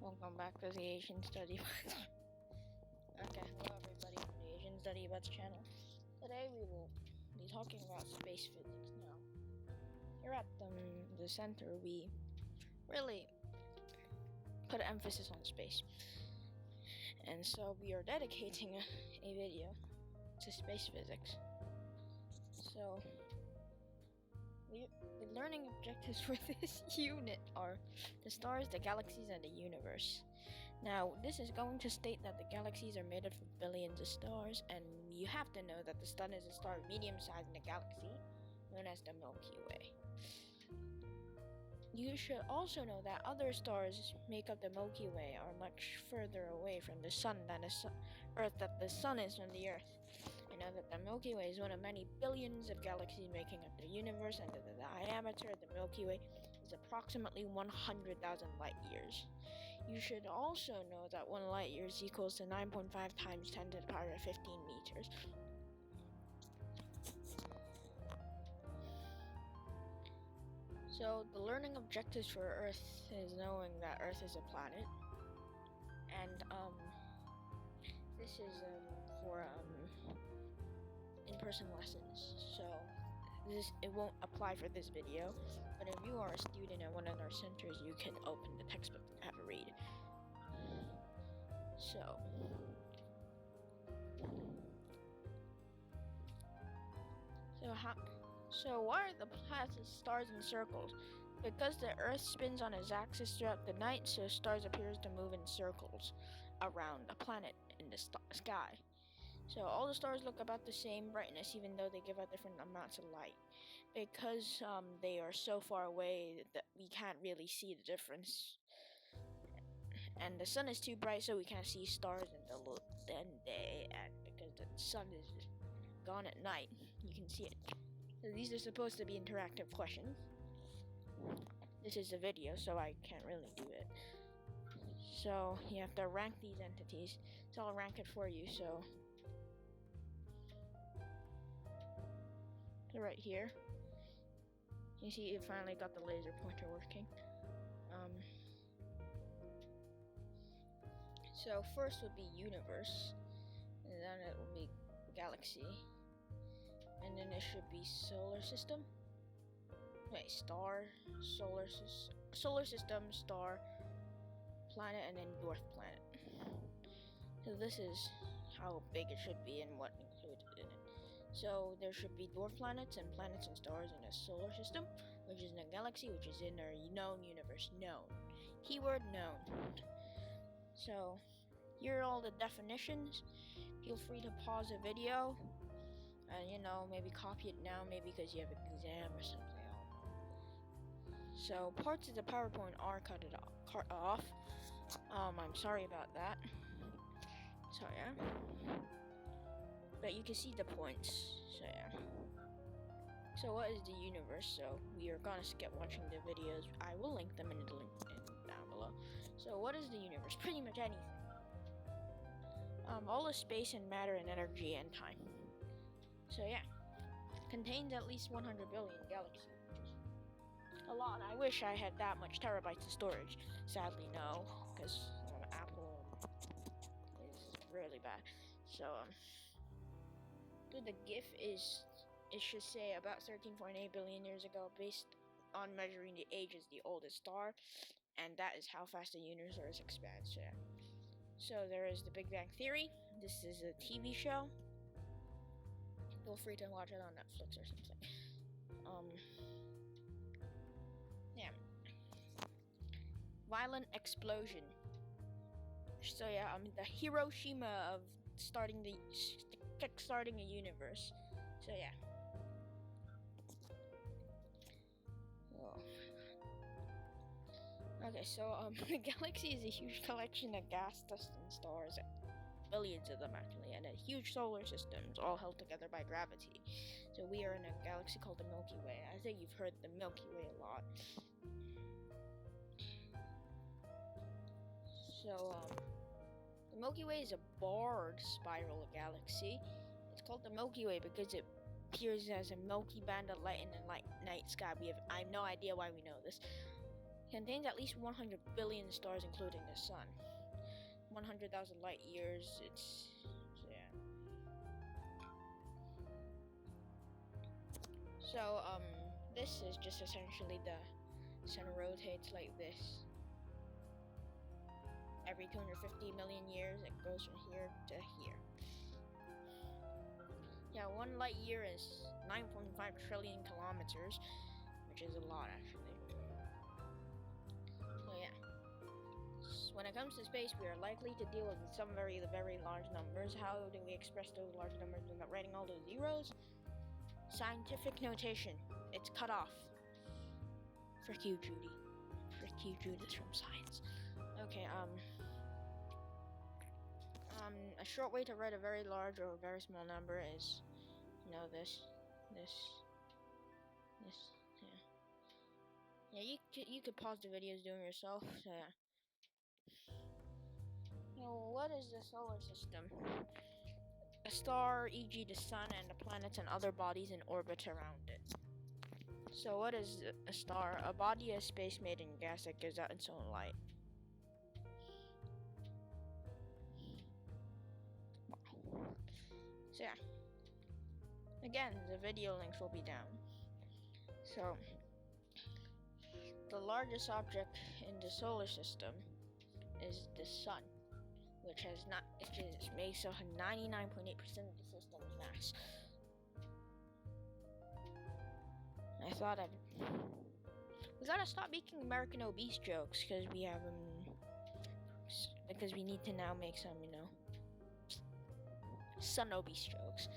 Welcome back to the Asian Study Buds. Okay, hello everybody from the Asian Study Buds channel. Today we will be talking about space physics. Now, here at the center, we really put an emphasis on space, and so we are dedicating a video to space physics. So, the learning objectives for this unit are the stars, the galaxies, and the universe. Now, this is going to state that the galaxies are made up of billions of stars, and you have to know that the sun is a star medium size in a galaxy, known as the Milky Way. You should also know that other stars make up the Milky Way are much further away from the sun than Earth, that the sun is from the Earth. I know that the Milky Way is one of many billions of galaxies making up the universe, and that the diameter of the Milky Way is approximately 100,000 light years. You should also know that 1 light year is equals to 9.5 times 10 to the power of 15 meters. So, the learning objectives for Earth is knowing that Earth is a planet, and this is for in-person lessons. So, it won't apply for this video, but if you are a student at one of our centers, you can open the textbook and have a read. So why are the planets, stars, and circles? Because the Earth spins on its axis throughout the night, so stars appears to move in circles around a planet in the sky. So all the stars look about the same brightness, even though they give out different amounts of light. Because they are so far away that we can't really see the difference. And the sun is too bright, so we can't see stars in the day. And because the sun is gone at night, you can see it. So these are supposed to be interactive questions. This is a video, so I can't really do it. So you have to rank these entities. So I'll rank it for you. So right here, you see it finally got the laser pointer working. So first would be universe, and then it will be galaxy. And then it should be solar system. Wait, star, solar system, star, planet, and then dwarf planet. So this is how big it should be and what included in it. So there should be dwarf planets and stars in a solar system, which is in a galaxy, which is in our known universe. Known. Keyword known. So here are all the definitions. Feel free to pause the video. And maybe copy it now, maybe because you have an exam or something. I don't know. So parts of the PowerPoint are cut off. I'm sorry about that. So yeah. But you can see the points. So yeah. So what is the universe? So we are gonna skip watching the videos. I will link them in the link down below. So what is the universe? Pretty much anything. All the space and matter and energy and time. So yeah, contains at least 100 billion galaxies, which is a lot. I wish I had that much terabytes of storage. Sadly, no, because Apple is really bad. So the GIF it should say about 13.8 billion years ago, based on measuring the age as the oldest star, and that is how fast the universe expands. So, yeah. So there is the Big Bang Theory. This is a TV show. Feel free to watch it on Netflix or something. Yeah. Violent explosion. So yeah, the Hiroshima of kickstarting a universe. So yeah. Oh. Okay, so the galaxy is a huge collection of gas, dust, and stars. Billions of them actually, and a huge solar systems all held together by gravity. So we are in a galaxy called the Milky Way. I think you've heard the Milky Way a lot. So the Milky Way is a barred spiral galaxy. It's called the Milky Way because it appears as a milky band of light in the night sky. I have no idea why we know this. Contains at least 100 billion stars, including the sun. 100,000 light years. So this is just essentially the sun rotates like this. Every 250 million years, it goes from here to here. Yeah, 1 light year is 9.5 trillion kilometers, which is a lot actually. So yeah. When it comes to space, we are likely to deal with some very large numbers. How do we express those large numbers without writing all those zeros? Scientific notation. It's cut off. Frick you, Judy. Frick you, Judith from science. Okay, a short way to write a very large or a very small number is, this, yeah. Yeah, you could pause the videos doing yourself. So yeah. What is the solar system? A star, e.g. the sun, and the planets and other bodies in orbit around it. So what is a star? A body of space made in gas that gives out its own light. So yeah. Again, the video links will be down. So, the largest object in the solar system is the sun, which makes up 99.8% of the system's mass. We gotta stop making American obese jokes because we have because we need to now make some, sun obese jokes.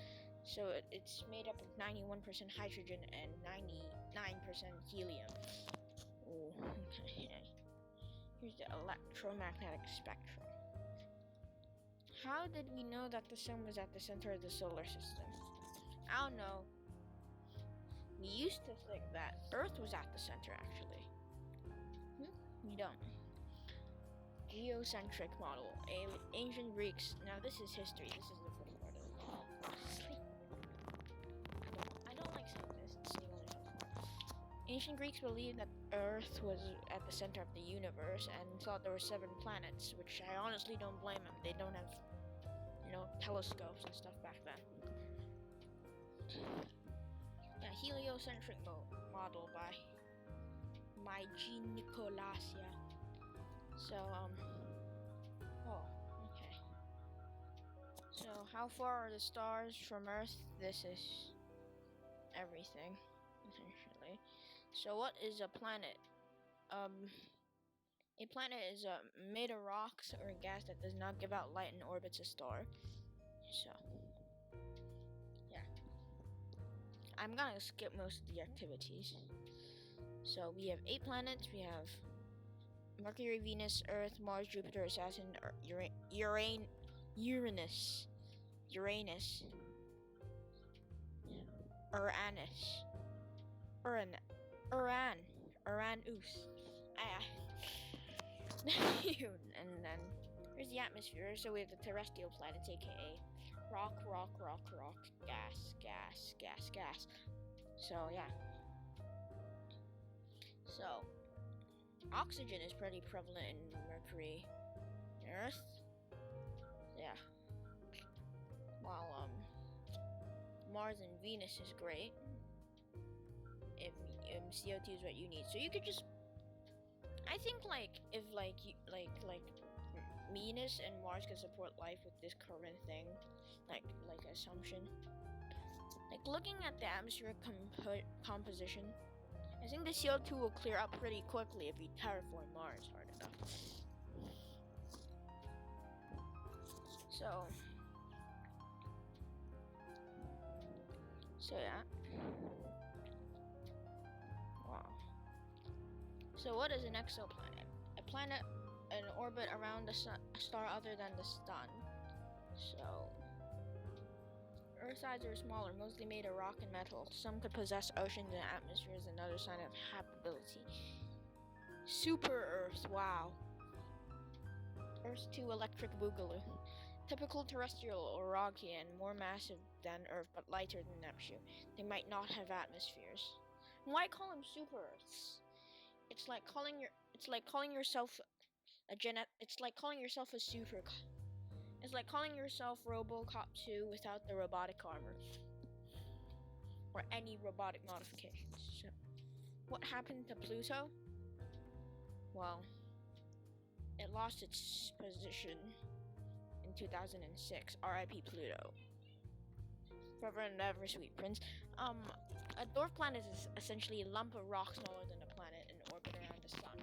So it's made up of 91% hydrogen and 99% helium. Oh, okay. Here's the electromagnetic spectrum. How did we know that the sun was at the center of the solar system? I don't know. We used to think that Earth was at the center, actually. We don't. Geocentric model. Ancient Greeks. Now this is history. This is the first part of it. I don't like saying this. It's the only part. Ancient Greeks believed that Earth was at the center of the universe and thought there were 7 planets, which I honestly don't blame them. They don't have, telescopes and stuff back then. Yeah, heliocentric model by G. Nicolasia. So, okay. So, how far are the stars from Earth? This is everything, essentially. So, what is a planet? A planet is made of rocks or gas that does not give out light and orbits a star. So, yeah. I'm gonna skip most of the activities. So, we have 8 planets. We have Mercury, Venus, Earth, Mars, Jupiter, Saturn, Uranus, Uranus. And then here's the atmosphere. So we have the terrestrial planets, aka rock, gas. So yeah. So oxygen is pretty prevalent in Mercury and Earth. Yeah. While Mars and Venus is great. If CO2 is what you need. So you could just, I think if Venus and Mars could support life with this current thing, like assumption. Like looking at the atmospheric composition, I think the CO2 will clear up pretty quickly if we terraform Mars hard enough. So yeah. Wow. So what is an exoplanet? A planet in orbit around a star other than the sun. So Earth size are smaller, mostly made of rock and metal. Some could possess oceans and atmospheres, another sign of habitability. Super Earth, wow. Earth 2 electric boogaloo. Typical terrestrial or rocky and more massive than Earth, but lighter than Neptune. They might not have atmospheres. Why call them super Earths? It's like calling yourself it's like calling yourself a super. It's like calling yourself RoboCop 2 without the robotic armor or any robotic modifications. So, what happened to Pluto? Well, it lost its position in 2006. R.I.P. Pluto. Forever and ever, sweet prince. A dwarf planet is essentially a lump of rock smaller than a planet in orbit around the sun.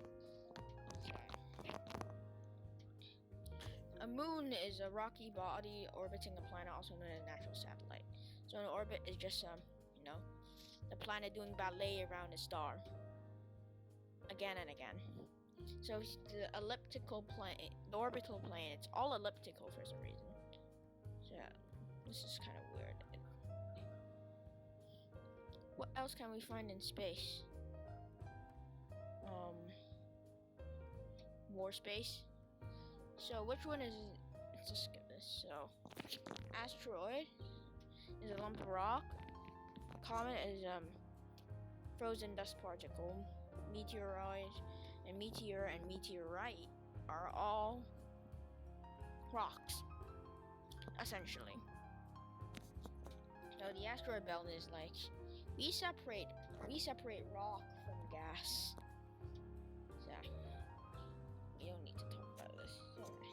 A moon is a rocky body orbiting a planet, also known as a natural satellite. So an orbit is just the planet doing ballet around a star. Again and again. So the orbital plane, it's all elliptical for some reason. So this is kind of weird. What else can we find in space? War space. So which one is? Let's just skip this. So, asteroid is a lump of rock. A comet is frozen dust particle. Meteoroid and meteor and meteorite are all rocks, essentially. So the asteroid belt is like we separate rock from gas. So we don't need to talk about this. Okay.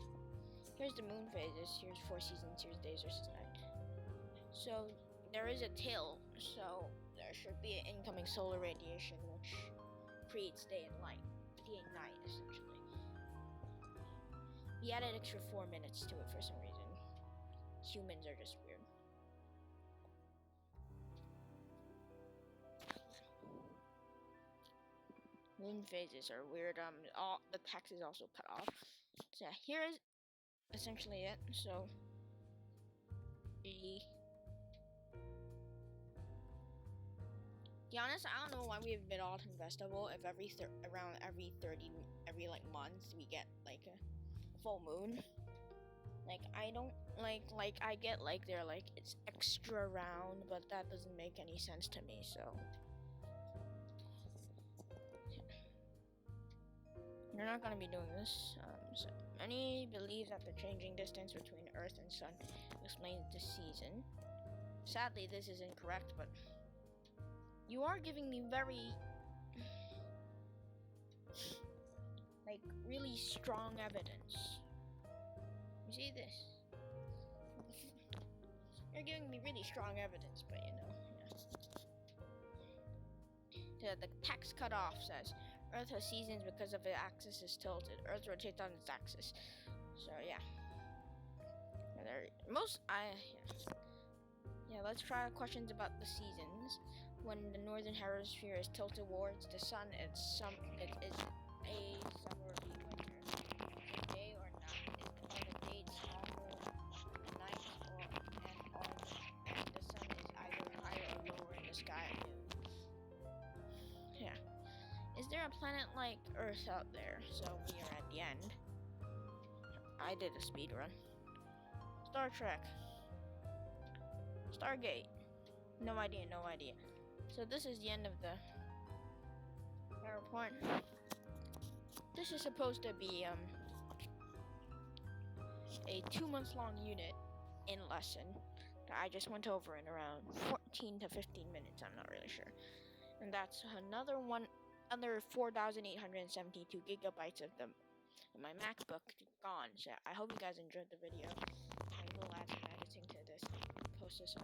Here's the moon phases. Here's 4 seasons. Here's days versus night. So there is a tail. So there should be an incoming solar radiation, which creates day and night, essentially. We added extra 4 minutes to it for some reason. Humans are just weird. Moon phases are weird. All the text is also cut off. So here is essentially it. So to be honest, I don't know why we have Mid-Autumn Festival if every month we get like a full moon. Like I don't like I get like they're like it's extra round, but that doesn't make any sense to me. So we're not gonna be doing this. So many believe that the changing distance between Earth and Sun explains the season. Sadly, this is incorrect, but you are giving me very, really strong evidence. You see this? You're giving me really strong evidence, but yeah. The text cut off says, Earth has seasons because of its axis is tilted. Earth rotates on its axis. So yeah. Let's try questions about the seasons. When the northern hemisphere is tilted towards the sun, it is a summer or winter. Is day or night? Are the dates longer night and the sun is either higher or lower in the sky at noon? Yeah. Is there a planet like Earth out there? So we are at the end. I did a speed run. Star Trek. Stargate. No idea. So this is the end of the PowerPoint. This is supposed to be a 2-month-long unit in lesson that I just went over in around 14 to 15 minutes. I'm not really sure. And that's another 4,872 gigabytes of my MacBook gone. So I hope you guys enjoyed the video. I will add some editing to this and post this on